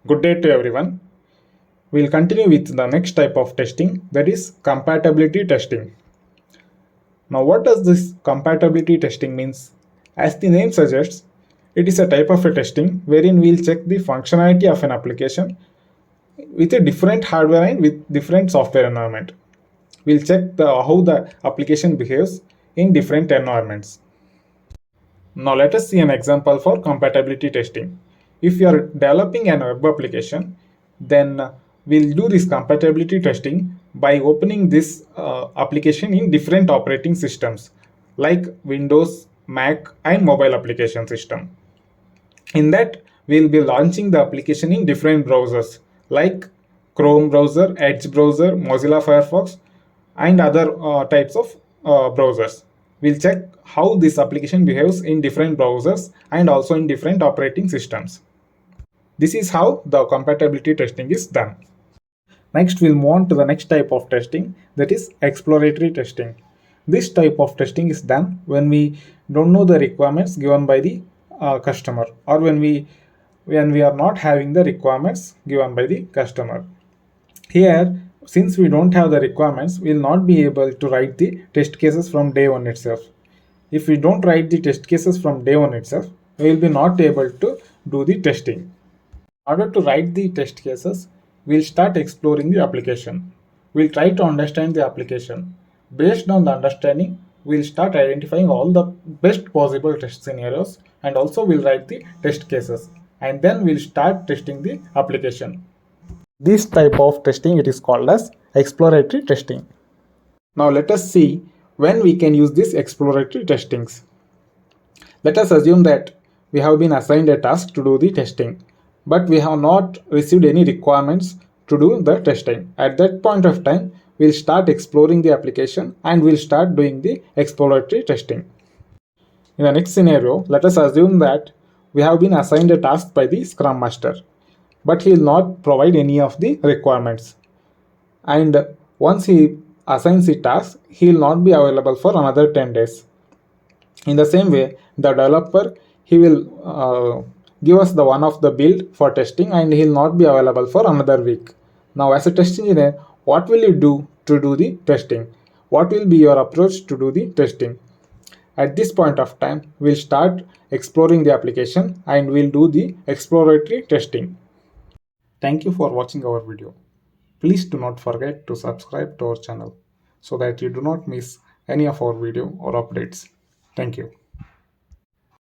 Good day to everyone. We'll continue with the next type of testing, that is compatibility testing. Now, what does this compatibility testing means? As the name suggests, it is a type of a testing wherein we'll check the functionality of an application with a different hardware and with different software environment. We'll check how the application behaves in different environments. Now let us see an example for compatibility testing. If you are developing an web application, then we'll do this compatibility testing by opening this application in different operating systems like Windows, Mac and mobile application system. In that, we'll be launching the application in different browsers like Chrome browser, Edge browser, Mozilla Firefox and other types of browsers. We'll check how this application behaves in different browsers and also in different operating systems. This is how the compatibility testing is done. Next, we'll move on to the next type of testing, that is exploratory testing. This type of testing is done when we don't know the requirements given by the customer, or when we are not having the requirements given by the customer. Here, since we don't have the requirements, we will not be able to write the test cases from day one itself. If we don't write the test cases from day one itself, we will be not able to do the testing. In order to write the test cases, we'll start exploring the application. We'll try to understand the application. Based on the understanding, we'll start identifying all the best possible test scenarios, and also we'll write the test cases, and then we'll start testing the application. This type of testing, it is called as exploratory testing. Now let us see when we can use these exploratory testings. Let us assume that we have been assigned a task to do the testing, but we have not received any requirements to do the testing. At that point of time, we'll start exploring the application and we'll start doing the exploratory testing. In the next scenario, let us assume that we have been assigned a task by the Scrum Master, but he will not provide any of the requirements. And once he assigns the task, he will not be available for another 10 days. In the same way, the developer, he will give us the one of the build for testing and he will not be available for another week. Now, as a test engineer, what will you do to do the testing? What will be your approach to do the testing? At this point of time, we'll start exploring the application and we'll do the exploratory testing. Thank you for watching our video. Please do not forget to subscribe to our channel so that you do not miss any of our video or updates. Thank you.